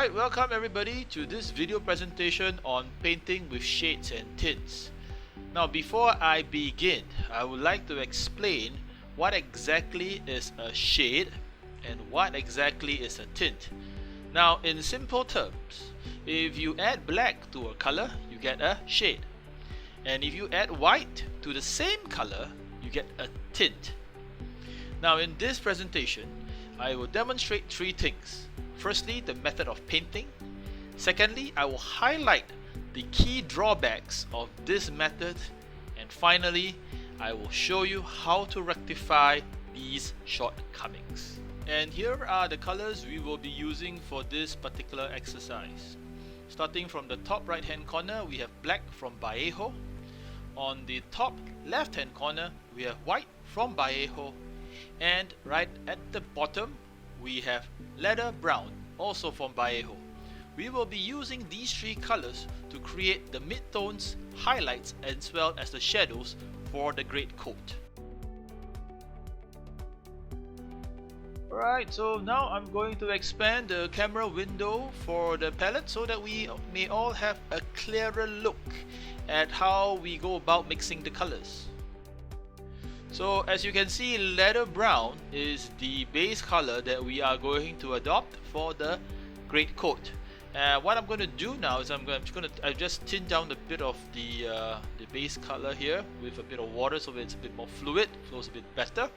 Alright, welcome everybody to this video presentation on painting with shades and tints. Now before I begin, I would like to explain what exactly is a shade and what exactly is a tint. Now in simple terms, if you add black to a color, you get a shade. And if you add white to the same color, you get a tint. Now in this presentation, I will demonstrate three things. Firstly, the method of painting. Secondly, I will highlight the key drawbacks of this method. And finally, I will show you how to rectify these shortcomings. And here are the colors we will be using for this particular exercise. Starting from the top right hand corner, we have black from Vallejo. On the top left hand corner, we have white from Vallejo. And right at the bottom, we have leather brown, also from Vallejo. We will be using these three colors to create the midtones, highlights, as well as the shadows for the great coat. Alright, so now I'm going to expand the camera window for the palette so that we may all have a clearer look at how we go about mixing the colors. So as you can see, leather brown is the base color that we are going to adopt for the great coat. What I'm going to do now is I just tint down a bit of the base color here with a bit of water so that it's a bit more fluid, flows a bit better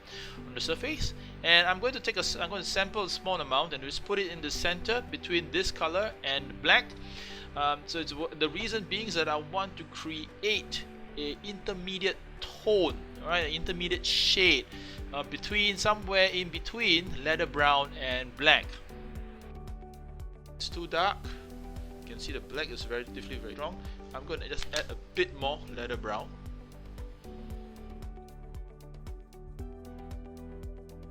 on the surface. And I'm going to sample a small amount and just put it in the center between this color and black. So the reason being is that I want to create an intermediate tone, right, an intermediate shade somewhere in between leather brown and black. It's too dark. You can see the black is relatively very strong. I'm going to just add a bit more leather brown.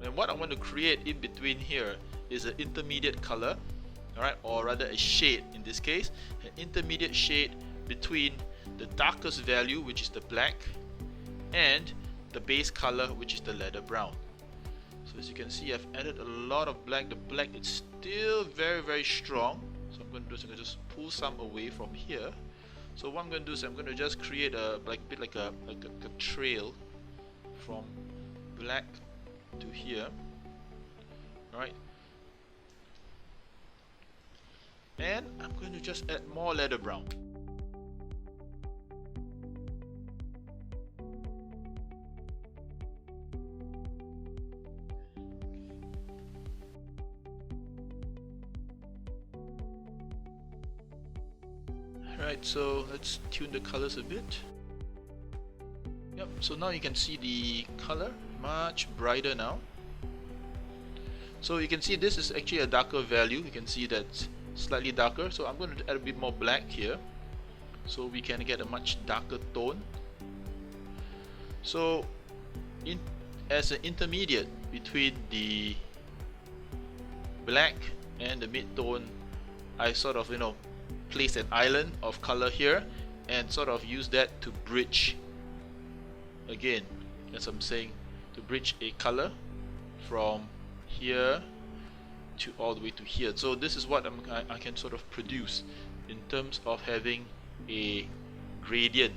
And what I want to create in between here is an intermediate color, alright, or rather a shade in this case, an intermediate shade between the darkest value, which is the black, and the base color, which is the leather brown. So as you can see, I've added a lot of black. The black is still very strong. So I'm going to do is I'm going to just pull some away from here. So what I'm going to do is I'm going to just create a bit like a trail from black to here. Alright. And I'm going to just add more leather brown. Right, so let's tune the colors a bit. Yep, so now you can see the color much brighter now. So you can see this is actually a darker value. You can see that's slightly darker. So I'm going to add a bit more black here so we can get a much darker tone. So as an intermediate between the black and the mid-tone, I sort of, place an island of color here and sort of use that to bridge, again, as I'm saying, to bridge a color from here to all the way to here. So this is what I can sort of produce in terms of having a gradient,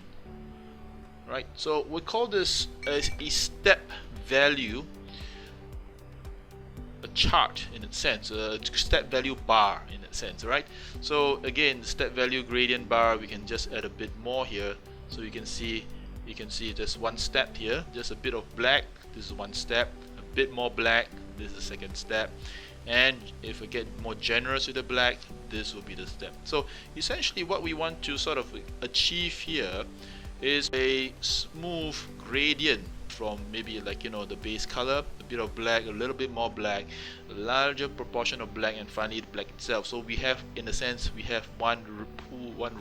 right? So we call this a step value, a chart in a sense, a step value bar in a sense, right? So again, the step value gradient bar, we can just add a bit more here. So you can see just one step here, just a bit of black, this is one step, a bit more black, this is the second step, and if we get more generous with the black, this will be the step. So essentially what we want to sort of achieve here is a smooth gradient from maybe like the base color, a bit of black, a little bit more black, a larger proportion of black, and finally the black itself. So we have, in a sense, we have one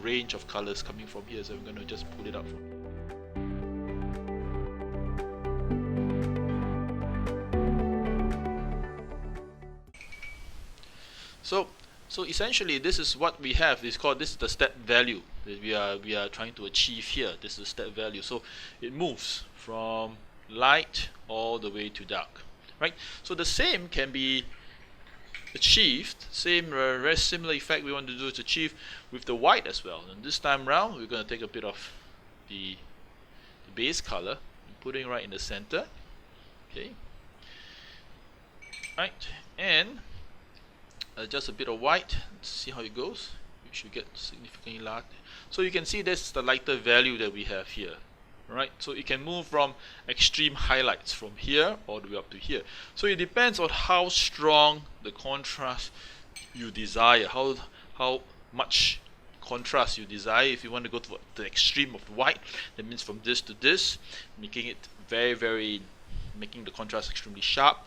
range of colors coming from here. So we're going to just pull it out from here. So essentially this is what we have. This is the step value that we are trying to achieve here. This is the step value. So it moves from light all the way to dark, right? So the same can be achieved, same very similar effect we want to do is achieve with the white as well. And this time round, we're going to take a bit of the base color, putting right in the center. Okay, right, and just a bit of white. Let's see how it goes. We should get significantly large. So you can see that's the lighter value that we have here. Right, so it can move from extreme highlights from here all the way up to here. So it depends on how strong the contrast you desire, how much contrast you desire. If you want to go to the extreme of white, that means from this to this, making it making the contrast extremely sharp,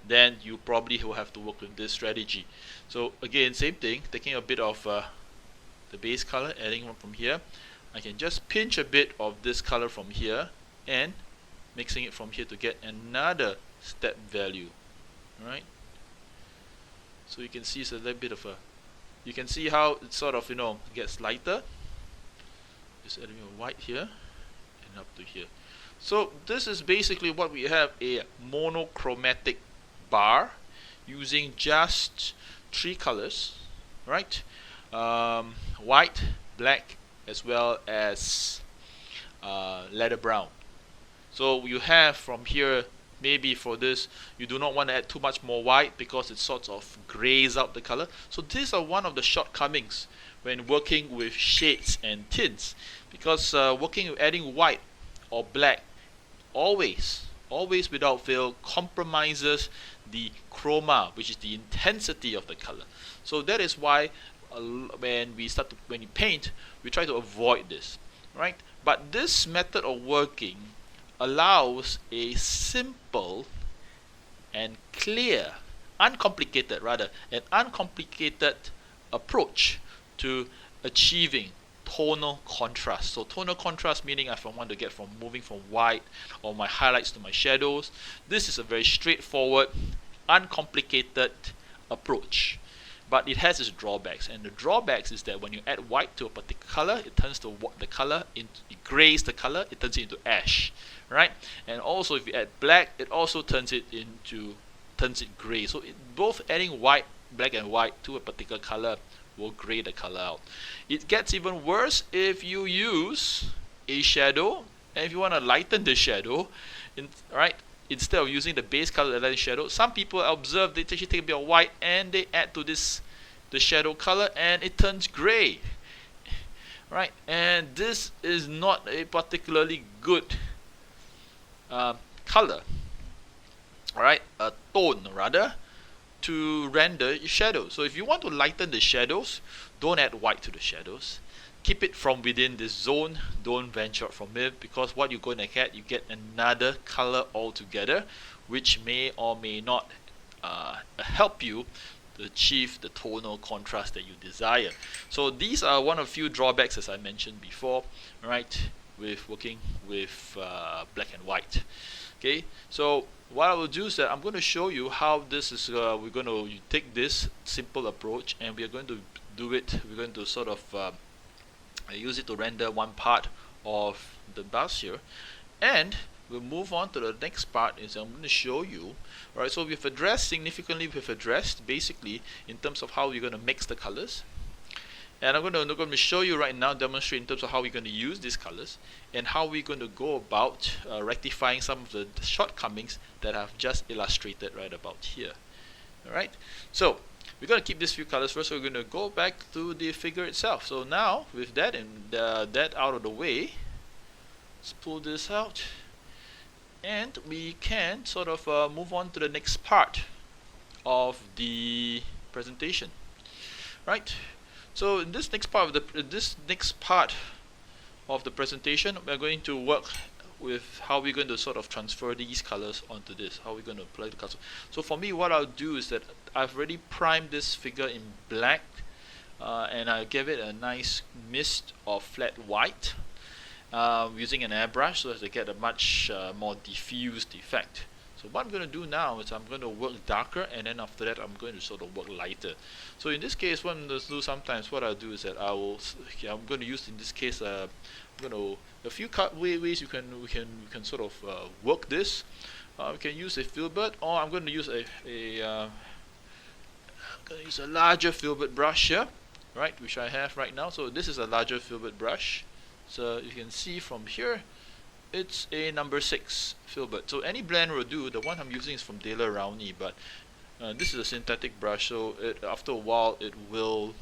then you probably will have to work with this strategy. So again, same thing, taking a bit of the base color, adding one from here. I can just pinch a bit of this color from here and mixing it from here to get another step value. Alright, so you can see it's a little bit of you can see how it sort of gets lighter. Just adding a white here and up to here. So this is basically what we have, a monochromatic bar using just 3 colors, right? White, black, as well as leather brown. So you have from here, maybe for this you do not want to add too much more white because it sort of grays out the color. So these are one of the shortcomings when working with shades and tints, because adding white or black always without fail compromises the chroma, which is the intensity of the color. So that is why when you paint, we try to avoid this, right? But this method of working allows a simple and clear, uncomplicated approach to achieving tonal contrast. So tonal contrast meaning if I want to get from moving from white or my highlights to my shadows, this is a very straightforward, uncomplicated approach. But it has its drawbacks, and the drawbacks is that when you add white to a particular color, it turns the color it grays the color, it turns it into ash, right? And also if you add black, it also turns it gray. So both adding black and white to a particular color will gray the color out. It gets even worse if you use a shadow, and if you want to lighten the shadow, instead of using the base color and lighten shadow, some people observe they actually take a bit of white and they add to the shadow color, and it turns gray, right? And this is not a particularly good color, alright, a tone rather, to render your shadows. So if you want to lighten the shadows, don't add white to the shadows. Keep it from within this zone, don't venture out from it, because what you're going to get, you get another color altogether, which may or may not help you to achieve the tonal contrast that you desire. So these are one of few drawbacks, as I mentioned before, right, with working with black and white. Okay, so what I will do is that I'm going to show you how this is, we're going to take this simple approach and we are going to do it, we're going to sort of use it to render one part of the bus here, and we'll move on to the next part. Is I'm going to show you, alright, so we've addressed basically in terms of how we're going to mix the colors, and I'm going to show you right now, demonstrate in terms of how we're going to use these colors and how we're going to go about rectifying some of the shortcomings that I've just illustrated right about here. Alright, so we're going to keep these few colors first, so we're going to go back to the figure itself. So now with that and that out of the way, let's pull this out and we can sort of move on to the next part of the presentation, right? So in this next part of the presentation, we're going to work with how we're going to sort of transfer these colors onto this, how we're going to apply the colors. So for me, what I'll do is that I've already primed this figure in black, and I give it a nice mist of flat white using an airbrush so as to get a much more diffused effect. So what I'm going to do now is I'm going to work darker, and then after that I'm going to sort of work lighter. So in this case, what I'm going to do sometimes, what I'll do is that I'm going to use in this case a few ways we can sort of work this. We can use a filbert, or I'm going to use gonna use a larger filbert brush here, right, which I have right now. So this is a larger filbert brush. So you can see from here, it's a number 6 filbert. So any blender will do. The one I'm using is from Dale Rowney, but this is a synthetic brush, so after a while it will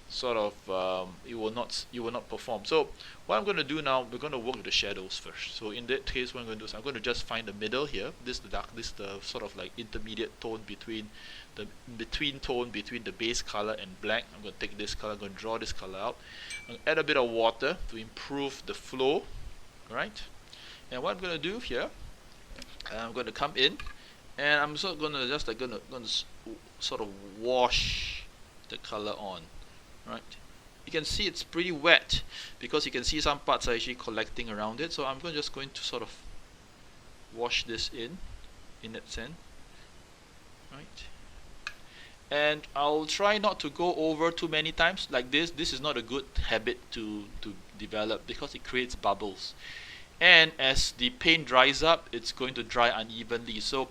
sort of you will not perform. So what I'm going to do now, we're going to work with the shadows first. So in that case, what I'm going to do is I'm going to just find the middle here. This is the sort of like intermediate tone between the tone between the base color and black. I'm going to take this color, I'm going to draw this color out. I'm going to add a bit of water to improve the flow, right? And what I'm going to do here, I'm going to come in, and I'm sort of going to just going to sort of wash the color on. Right, you can see it's pretty wet because you can see some parts are actually collecting around it. So I'm just going to sort of wash this in that sense, right? And I'll try not to go over too many times like this. This is not a good habit to develop because it creates bubbles. And as the paint dries up, it's going to dry unevenly. So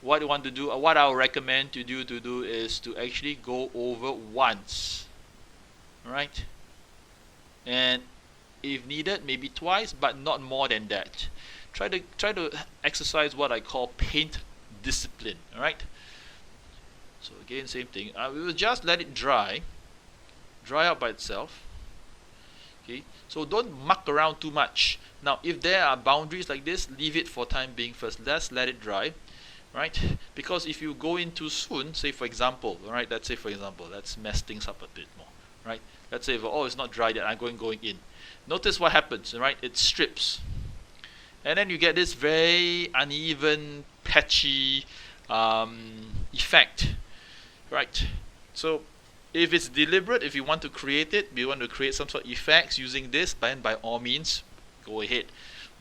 what you want to do, what I'll recommend to do is to actually go over once. Right, and if needed, maybe twice, but not more than that. Try to exercise what I call paint discipline. All right. So again, same thing. We will just let it dry out by itself. Okay. So don't muck around too much. Now, if there are boundaries like this, leave it for time being first. Let's let it dry. Right? Because if you go in too soon, say for example, all right, let's mess things up a bit more. Right? Let's say, oh, it's not dry yet, I'm going in. Notice what happens, right? It strips. And then you get this very uneven, patchy effect. Right? So, if it's deliberate, if you want to create it, you want to create some sort of effects using this, then by all means, go ahead.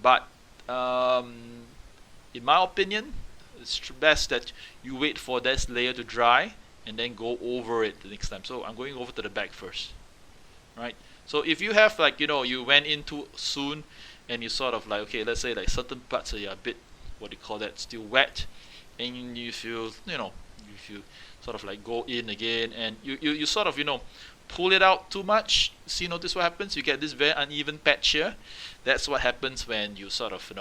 But, in my opinion, it's best that you wait for this layer to dry and then go over it the next time. So I'm going over to the back first, right? So if you have like, you went in too soon and you sort of like, okay, let's say like certain parts are a bit, what do you call that, still wet, and you feel, if you sort of like go in again and you sort of, pull it out too much, notice what happens? You get this very uneven patch here. That's what happens when you sort of,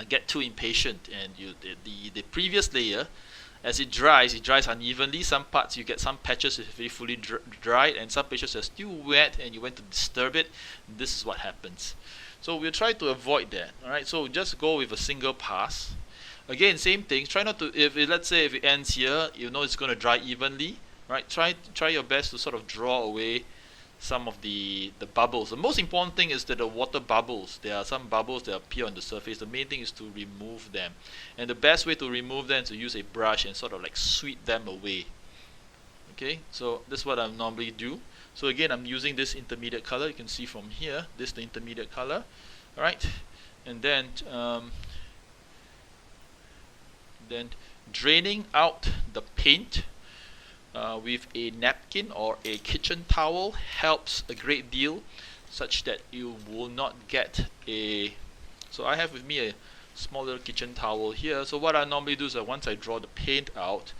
get too impatient and the previous layer, as it dries unevenly. Some parts you get some patches is very fully dried, and some patches are still wet, and you want to disturb it. This is what happens. So we'll try to avoid that. All right. So just go with a single pass. Again, same thing. Try not to. Let's say if it ends here, it's going to dry evenly. Right. Try your best to sort of draw away some of the bubbles. The most important thing is that the water bubbles. There are some bubbles that appear on the surface. The main thing is to remove them. And the best way to remove them is to use a brush and sort of like sweep them away. Okay, so this is what I normally do. So again, I'm using this intermediate color. You can see from here, this is the intermediate color. Alright, and then draining out the paint with a napkin or a kitchen towel helps a great deal, such that you will not get so I have with me a small little kitchen towel here. So what I normally do is that once I draw the paint out,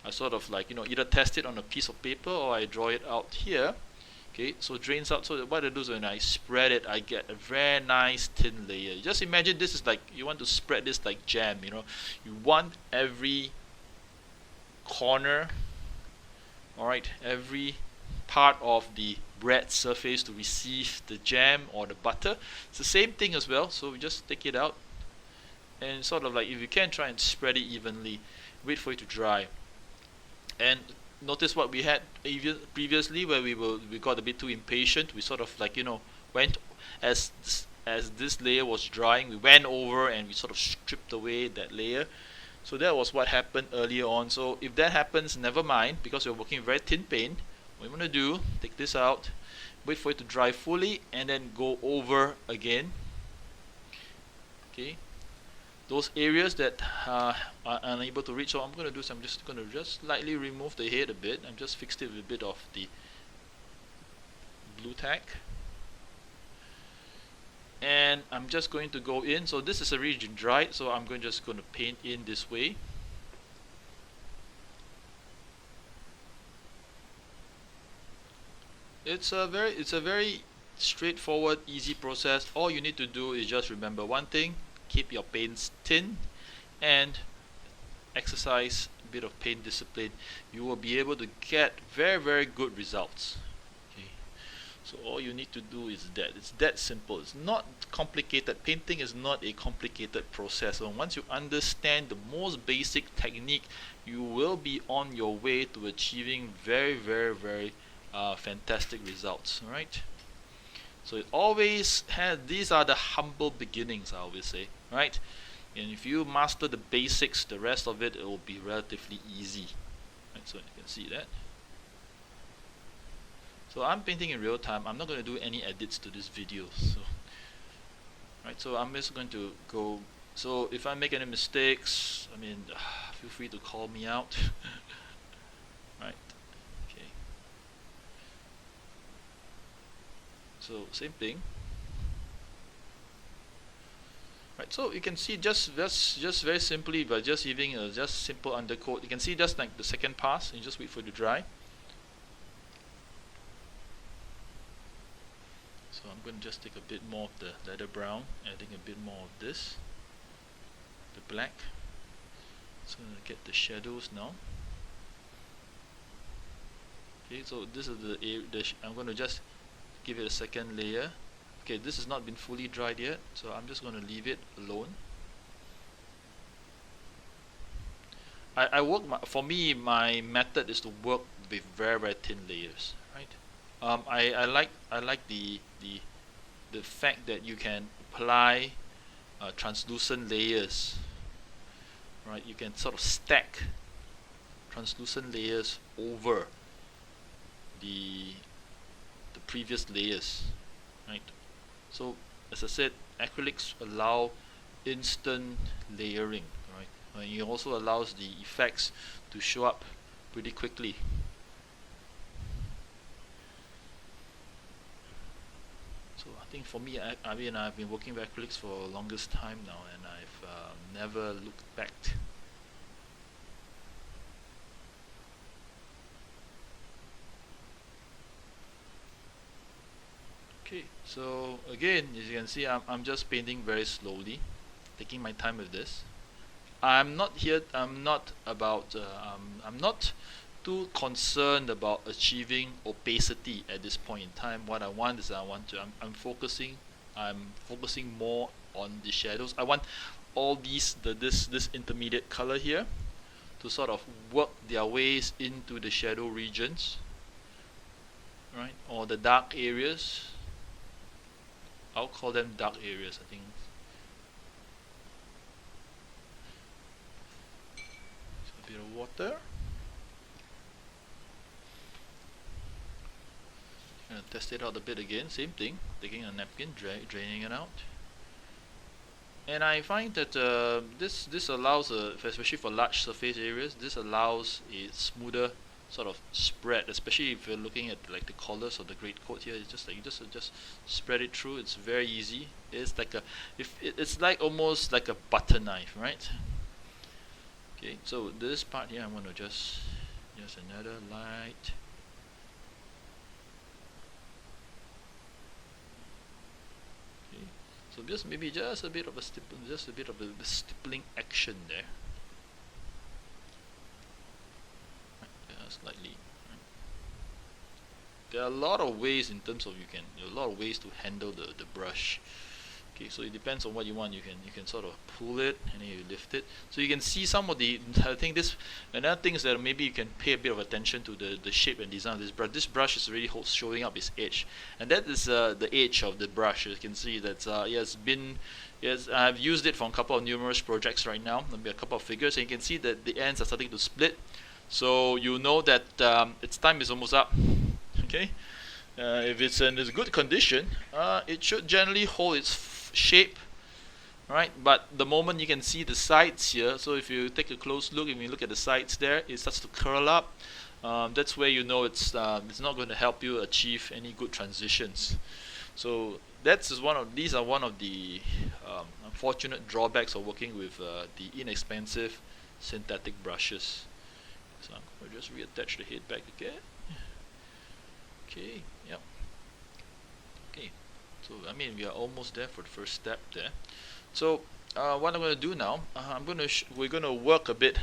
I sort of like either test it on a piece of paper or I draw it out here. Okay, so it drains out. So what I do is when I spread it, I get a very nice thin layer. Just imagine this is like you want to spread this like jam. You want every corner, alright, every part of the bread surface to receive the jam or the butter. It's the same thing as well. So we just take it out and sort of like, if you can, try and spread it evenly. Wait for it to dry. And notice what we had previously, where we got a bit too impatient. We sort of like went as this layer was drying, we went over and we sort of stripped away that layer. So that was what happened earlier on. So if that happens, never mind, because we're working very thin paint. What you want to do, take this out, wait for it to dry fully, and then go over again. Okay, those areas that are unable to reach. So I'm going to do is I'm just going to just lightly remove the head a bit. I'm just fixed it with a bit of the blue tack. And I'm just going to go in. So this is already dried, so I'm just going to paint in this way. It's a very straightforward, easy process. All you need to do is just remember one thing: keep your paints thin and exercise a bit of paint discipline. You will be able to get very good results. Okay. So all you need to do is that. It's that simple. It's not complicated. Painting is not a complicated process. So once you understand the most basic technique, you will be on your way to achieving very fantastic results. All right. So it always has. These are the humble beginnings, I always say. Right. And if you master the basics, the rest of it will be relatively easy. Right. So you can see that. So I'm painting in real time. I'm not going to do any edits to this video. So I'm just going to go. So if I make any mistakes, I mean, feel free to call me out. Right. Okay. So same thing. Right. So you can see just very simply by just using a just simple undercoat. You can see just like the second pass. You just wait for it to dry. So I'm going to just take a bit more of the leather brown, adding a bit more of this, the black. So I'm going to get the shadows now. Okay, so this is I'm going to just give it a second layer. Okay, this has not been fully dried yet, so I'm just going to leave it alone. For me, my method is to work with very thin layers. Right. I like the fact that you can apply translucent layers. Right, you can sort of stack translucent layers over the previous layers. Right. So as I said, acrylics allow instant layering. Right, and it also allows the effects to show up pretty quickly. So I think for me, I mean, I've been working with acrylics for the longest time now, and I've never looked back. Okay, so again, as you can see, I'm just painting very slowly, taking my time with this. I'm not too concerned about achieving opacity at this point in time. What I want is I'm focusing more on the shadows. I want all this intermediate color here to sort of work their ways into the shadow regions, right, or the dark areas. I'll call them dark areas, I think. So a bit of water. Gonna test it out a bit again, same thing, taking a napkin, draining it out. And I find that this allows, especially for large surface areas, this allows a smoother sort of spread, especially if you're looking at like the collars of the greatcoat here. It's just like you just spread it through. It's very easy. It's like it's like almost like a butter knife, right? Okay, so this part here, I'm going to just another light. Okay, so maybe just a bit of a stippling action there. Slightly. There are a lot of ways in terms of there are a lot of ways to handle the brush. Okay, so it depends on what you want. You can sort of pull it and then you lift it. So you can see some of the, I think another thing is that maybe you can pay a bit of attention to the shape and design of this brush. This brush is really showing up its edge, and that is the edge of the brush. You can see that I've used it for a couple of numerous projects right now. Maybe a couple of figures, and you can see that the ends are starting to split. So you know that its time is almost up. Okay, if it's in good condition, it should generally hold its shape, right? But the moment you can see the sides here, so if you take a close look, if you look at the sides there, it starts to curl up. That's where you know it's not going to help you achieve any good transitions. So these are one of the unfortunate drawbacks of working with the inexpensive synthetic brushes. So I'm going to just reattach the head back again. Okay, yep. Okay, so I mean we are almost there for the first step there. So what I'm going to do now, we're going to work a bit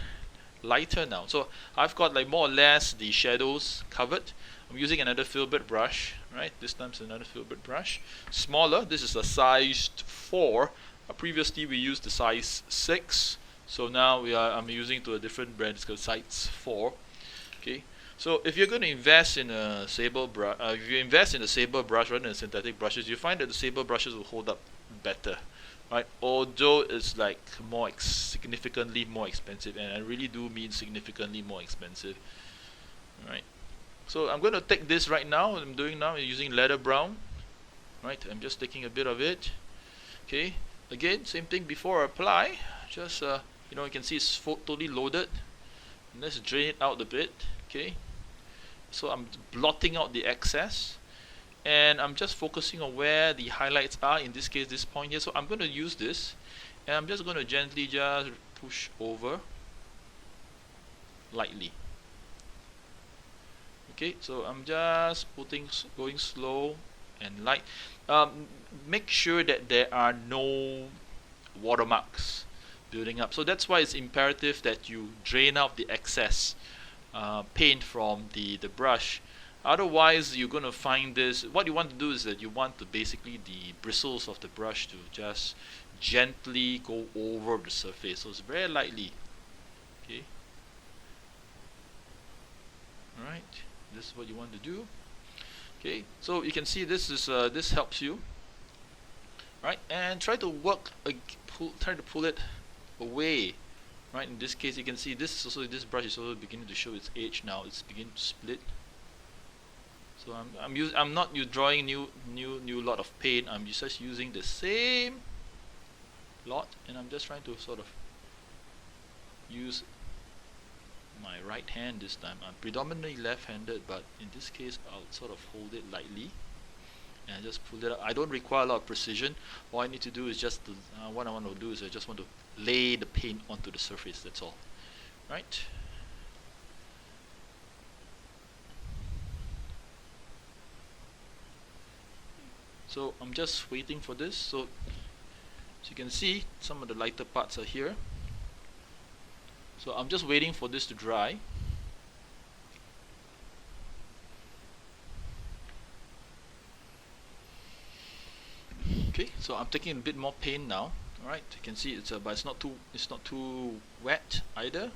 lighter now. So I've got like more or less the shadows covered. I'm using another filbert brush, right? This time it's another filbert brush, smaller. This is a size 4. Previously we used the size 6. So now I'm using to a different brand. It's called size 4. Okay. So if you're going to invest in a sable brush, if you invest in a sable brush rather than synthetic brushes, you find that the sable brushes will hold up better, right? Although it's like significantly more expensive, and I really do mean significantly more expensive, right? So I'm going to take this right now. What I'm doing now is using leather brown, right? I'm just taking a bit of it. Okay. Again, same thing before I apply. Just you can see it's totally loaded. And let's drain it out a bit. Okay. So I'm blotting out the excess, and I'm just focusing on where the highlights are, in this case this point here. So I'm going to use this, and I'm just going to gently just push over lightly. Okay, so I'm just going slow and light. Make sure that there are no watermarks building up. So that's why it's imperative that you drain out the excess paint from the brush. Otherwise you're going to find this. What you want to do is that you want to basically the bristles of the brush to just gently go over the surface. So it's very lightly. Okay. Alright, this is what you want to do. Okay, so you can see this is this helps you. Right, and try to try to pull it away. Right, in this case you can see this brush is also beginning to show its age now. It's beginning to split. So I'm not drawing new lot of paint. I'm just using the same lot, and I'm just trying to sort of use my right hand this time. I'm predominantly left-handed, but in this case I'll sort of hold it lightly and just pull it up. I don't require a lot of precision. All I need to do is just what I want to do is I just want to lay the paint onto the surface. That's all. Right. So I'm just waiting for this. So as you can see, some of the lighter parts are here. So I'm just waiting for this to dry. Okay, so I'm taking a bit more paint now. All right, you can see but it's not too wet either.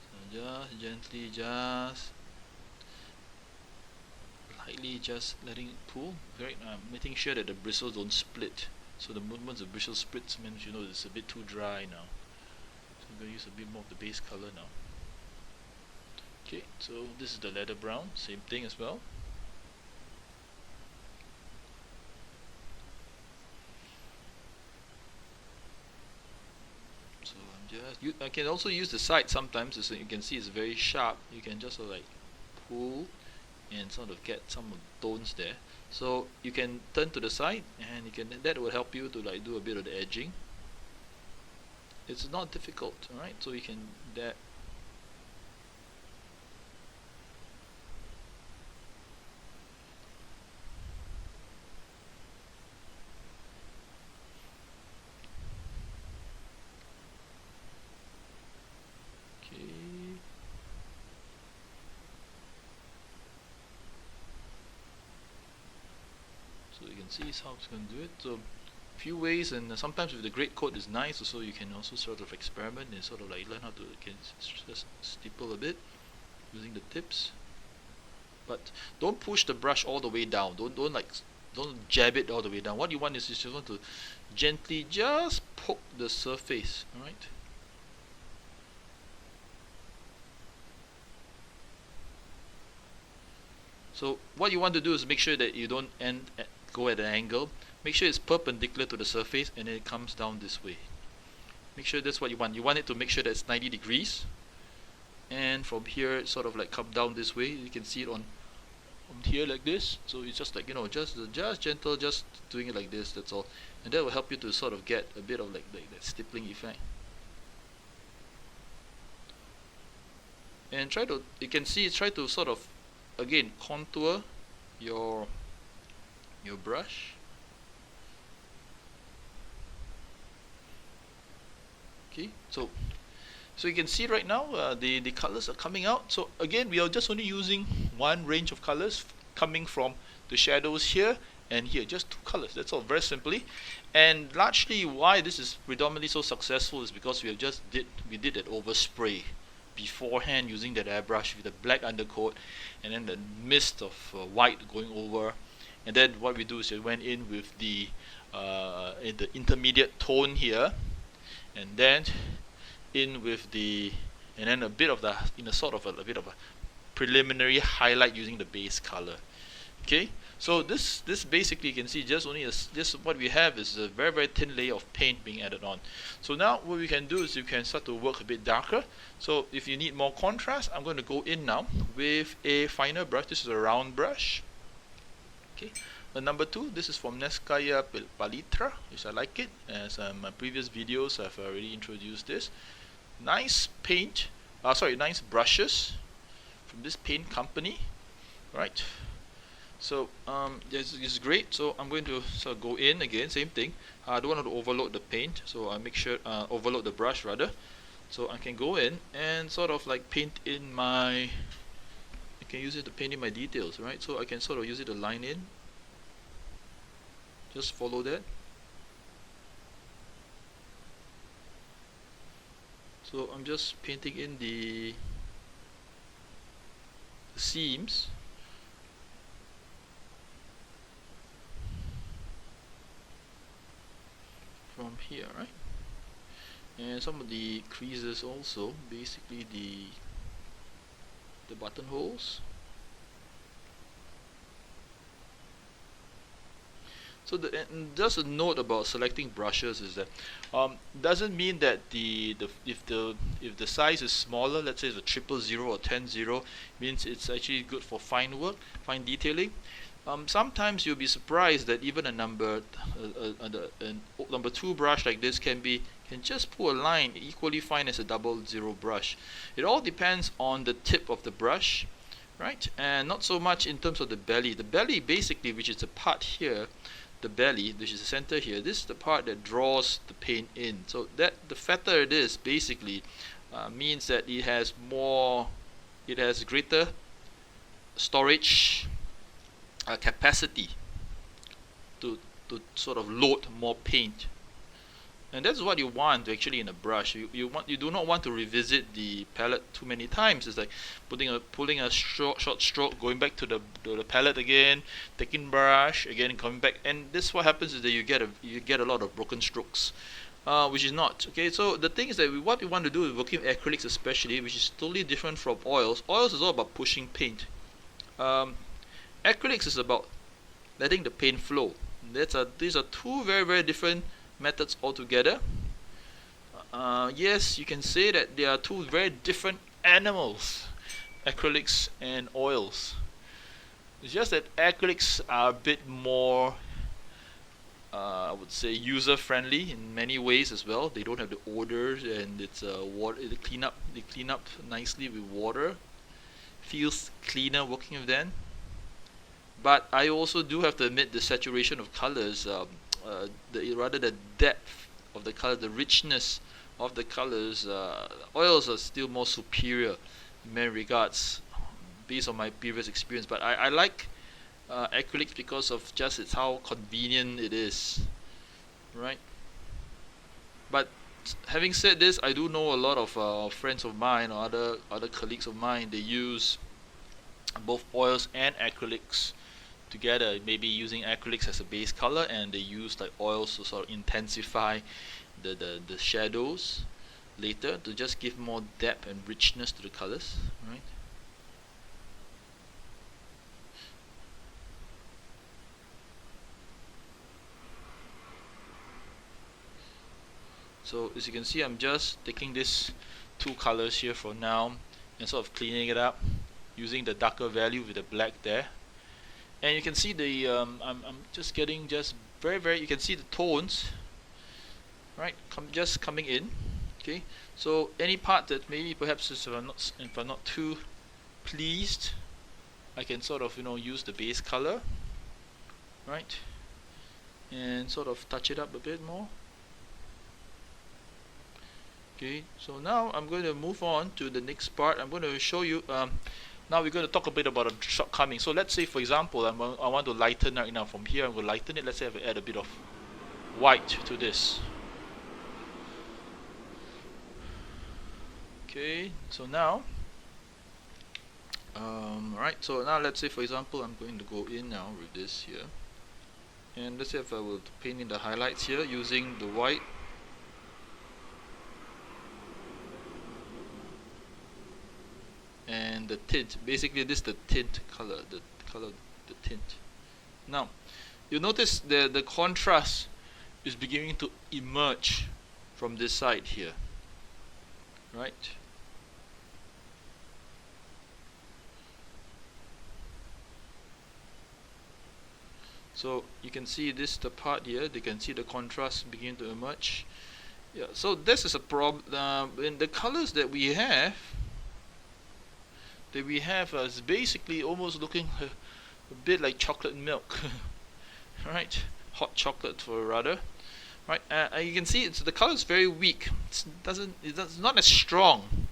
So just gently, just lightly, just letting it pool. Making sure that the bristles don't split. So the movements of bristle splits means it's a bit too dry now. So I'm going to use a bit more of the base color now. Okay, so this is the leather brown, same thing as well. So I can also use the side sometimes, so you can see it's very sharp. You can just sort of like pull and sort of get some of the tones there. So you can turn to the side, and that will help you to like do a bit of the edging. It's not difficult, alright? So you can so you can see how it's going to do it. So a few ways, and sometimes with the great coat is nice. So you can also sort of experiment and sort of like learn how to just stipple a bit using the tips. But don't push the brush all the way down. Don't jab it all the way down. What you want is you just want to gently just poke the surface. All right. So what you want to do is make sure that you don't go at an angle. Make sure it's perpendicular to the surface, and then it comes down this way. Make sure that's what you want. You want it to make sure that it's 90 degrees, and from here it sort of like come down this way. You can see it on here like this. So it's just like just gentle, just doing it like this. That's all, and that will help you to sort of get a bit of like that stippling effect. and you can see, try to sort of again contour your brush. Okay, so you can see right now the colors are coming out. So again, we are just only using one range of colors coming from the shadows here and here, just two colors. That's all, very simply. And largely why this is predominantly so successful is because we did that overspray beforehand using that airbrush with the black undercoat and then the mist of white going over. And then what we do is we went in with the intermediate tone here, and then in with and then a bit of a bit of a preliminary highlight using the base color. Okay, so this basically, you can see just what we have is a very, very thin layer of paint being added on. So now what we can do is you can start to work a bit darker. So if you need more contrast, I'm going to go in now with a finer brush. This is a round brush. Okay, the number 2, this is from Neskaya Palitra, which I like it. As my previous videos, I've already introduced this. Nice paint, nice brushes from this paint company, right? So this is great. So I'm going to sort of go in again, same thing. I don't want to overload the paint, so I make sure overload the brush rather. So I can go in and sort of like paint in I can use it to paint in my details, right? So I can sort of use it to line in. Just follow that. So I'm just painting in the seams. From here, right? And some of the creases also, basically the buttonholes. So just a note about selecting brushes is that doesn't mean that if the size is smaller, let's say it's a 000 or 100, means it's actually good for fine work, fine detailing. Sometimes you'll be surprised that even a number 2 brush like this can just pull a line equally fine as a 00 brush. It all depends on the tip of the brush, right? And not so much in terms of the belly. The belly basically, which is the part here, the belly, which is the center here, this is the part that draws the paint in. So that the fatter it is, basically means that it has greater storage capacity to sort of load more paint, and that's what you want actually in a brush. You do not want to revisit the palette too many times. It's like pulling a short stroke, going back to the palette again, taking brush again, coming back, and this what happens is that you get a lot of broken strokes, which is not okay. So the thing is that what we want to do with working with acrylics especially, which is totally different from oils. Oils is all about pushing paint. Acrylics is about letting the paint flow. These are two very, very different methods altogether. Yes, you can say that they are two very different animals, acrylics and oils. It's just that acrylics are a bit more, I would say, user-friendly in many ways as well. They don't have the odors, and it's they clean up nicely with water. Feels cleaner working with them. But I also do have to admit the saturation of colors, rather the depth of the color, the richness of the colors. Oils are still more superior in many regards, based on my previous experience. But I like acrylics because of just how convenient it is, right? But having said this, I do know a lot of friends of mine or other colleagues of mine. They use both oils and acrylics together, maybe using acrylics as a base color, and they use like oils to sort of intensify the shadows later to just give more depth and richness to the colors, right? So as you can see, I'm just taking these two colors here for now and sort of cleaning it up using the darker value with the black there. And you can see I'm just getting very, very, you can see the tones, right, just coming in. Okay, so any part that maybe perhaps if I'm not too pleased, I can sort of use the base color, right, and sort of touch it up a bit more. Okay, so now I'm going to move on to the next part. I'm going to show you now we're going to talk a bit about a shortcoming. So let's say, for example, I want to lighten right now. From here I'm going to lighten it. Let's say I add a bit of white to this. Okay, so now right, so now let's say, for example, I'm going to go in now with this here, and let's say if I will paint in the highlights here using the white. And the tint, basically this is the tint color, the tint. Now you notice the contrast is beginning to emerge from this side here, right? So you can see this, the part here, they can see the contrast begin to emerge. Yeah, so this is a problem in the colors that we have. Is basically almost looking a bit like chocolate milk, right? Hot chocolate for rather, right? You can see the color is very weak. It's not as strong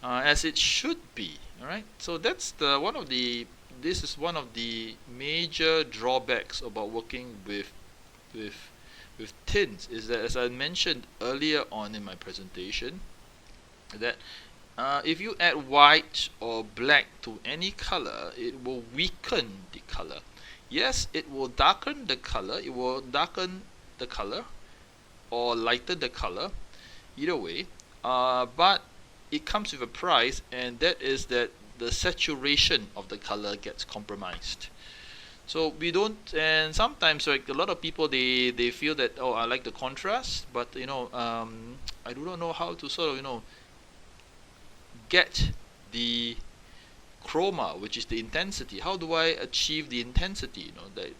as it should be. All right. So that's this is one of the major drawbacks about working with tints, is that, as I mentioned earlier on in my presentation, that if you add white or black to any color, it will weaken the color. Yes, it will darken the color. It will darken the color or lighten the color, either way. But it comes with a price, and that is that the saturation of the color gets compromised. So we don't, and sometimes like a lot of people, they feel that, oh, I like the contrast, but I do not know how to sort of get the chroma, which is the intensity. How do I achieve the intensity that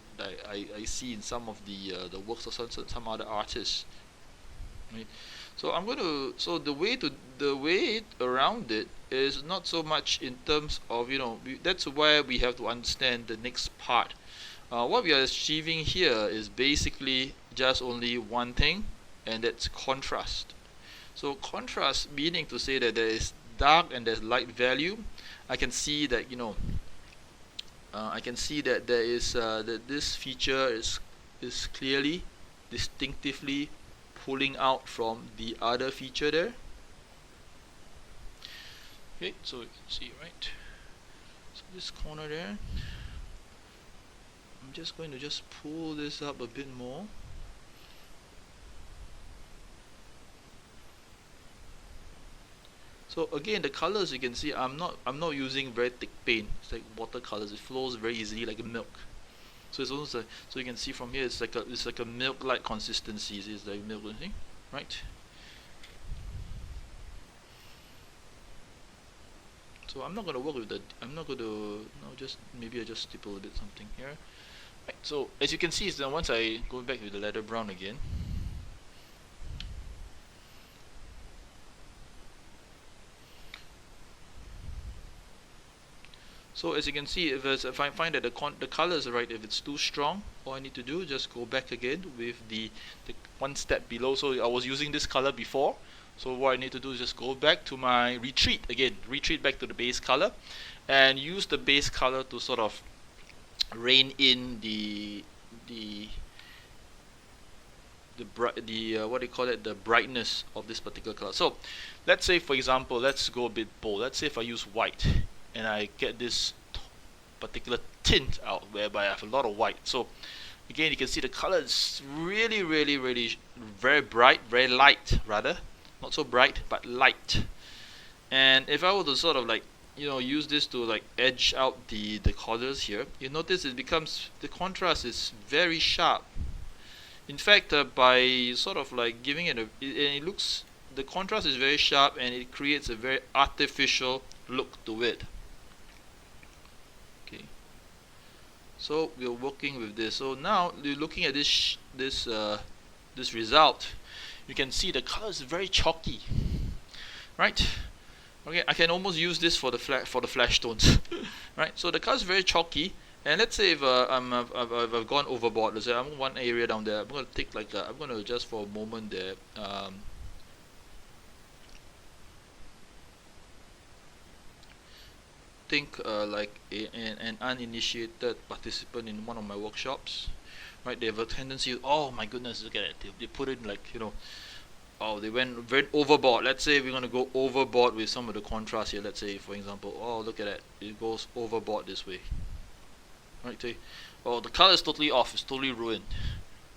I see in some of the works of some other artists, right? So the way around it is not so much in terms of that's where we have to understand the next part. What we are achieving here is basically just only one thing, and that's contrast. So contrast meaning to say that there is dark and there's light value. I can see that I can see that there is that this feature is clearly, distinctively pulling out from the other feature there. Okay, so you can see, right? So this corner there, I'm just going to just pull this up a bit more. So again, the colors, you can see I'm not using very thick paint. It's like watercolors. It flows very easily like milk. So it's almost like, so you can see from here, it's like a milk-like consistency. It's like milk, right? So I'm not going to work with I'm not going to, no, just maybe I just stipple a bit something here. Right. So as you can see, then once I go back with the leather brown again. So as you can see, if I find that the color is right, if it's too strong, all I need to do is just go back again with the one step below. So I was using this color before. So what I need to do is just go back to my retreat back to the base color, and use the base color to sort of rein in the what do you call it, the brightness of this particular color. So let's say, for example, let's go a bit bold. Let's say if I use white and I get this particular tint out whereby I have a lot of white. So again, you can see the color is really very bright, very light rather, not so bright but light. And if I were to sort of like use this to like edge out the corners here, you notice it becomes, the contrast is very sharp. In fact, by sort of like giving it it looks, the contrast is very sharp and it creates a very artificial look to it. Okay, so we're working with this. So now you're looking at this result. You can see the color is very chalky. right? Okay, I can almost use this for the flash tones, right? So the color is very chalky, and let's say if I've gone overboard. Let's say I'm one area down there. I'm going to take like I'm going to just for a moment there. Think like an uninitiated participant in one of my workshops, right? They have a tendency, oh my goodness, look at it. They put in like, you know, oh, they went very overboard. Let's say we're going to go overboard with some of the contrast here. Let's say, for example, oh, look at that. It goes overboard this way, right? See, oh, the color is totally off. It's totally ruined,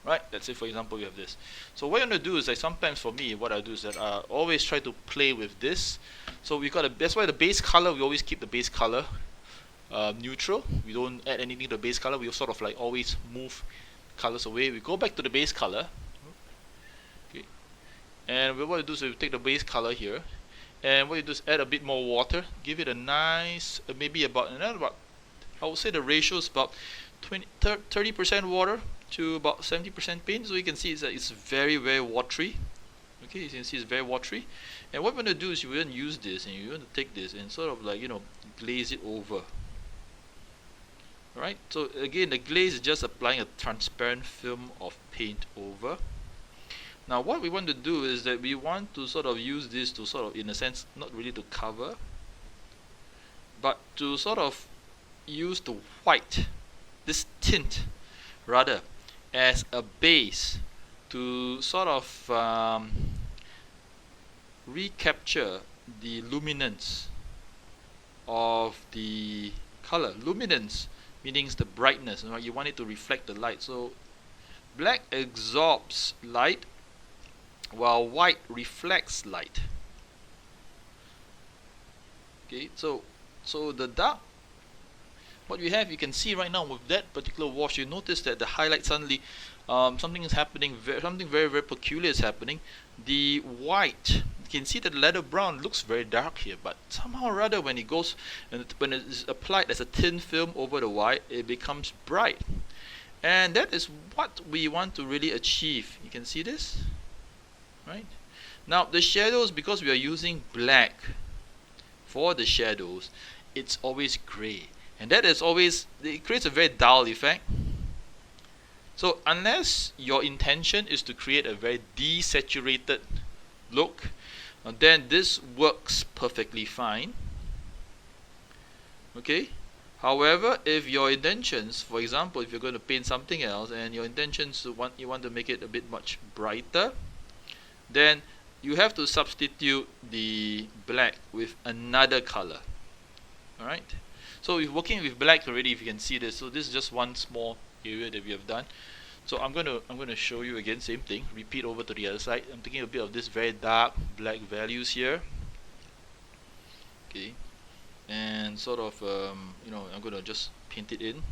right? Let's say, for example, we have this. So what I'm going to do is, like, sometimes for me, what I do is that I always try to play with this. So we got that's why the base color, we always keep the base color neutral. We don't add anything to the base color. We sort of like always move colors away. We go back to the base color. Okay. And what we do is we take the base color here, and what you do is add a bit more water. Give it a nice, maybe about I would say the ratio is about 30% water to about 70% paint. So you can see it's very, very watery. Okay, you can see it's very watery. And what we're going to do is you're going to use this, and you're going to take this and sort of like, you know, glaze it over. Alright, so again, the glaze is just applying a transparent film of paint over. Now what we want to do is that we want to sort of use this to sort of, in a sense, not really to cover, but to sort of use the white, this tint rather, as a base to sort of recapture the luminance of the color. Luminance meaning the brightness, right? You want it to reflect the light. So black absorbs light while white reflects light. Okay, so the dark, what we have, you can see right now with that particular wash, you notice that the highlight suddenly something is happening, something very, very peculiar is happening. The white, you can see that the leather brown looks very dark here, but somehow or other when it goes, when it is applied as a thin film over the white, it becomes bright. And that is what we want to really achieve. You can see this, right? Now the shadows, because we are using black for the shadows, it's always gray, and that is always, it creates a very dull effect. So unless your intention is to create a very desaturated look, then this works perfectly fine. Okay. However, if your intentions, for example, if you're going to paint something else and your intentions you want to make it a bit much brighter, then you have to substitute the black with another color. Alright. So we're working with black already, if you can see this. So this is just one small area that we have done. So I'm going to show you again, same thing, repeat over to the other side. I'm taking a bit of this very dark black values here. Okay. And sort of you know, I'm going to just paint it in.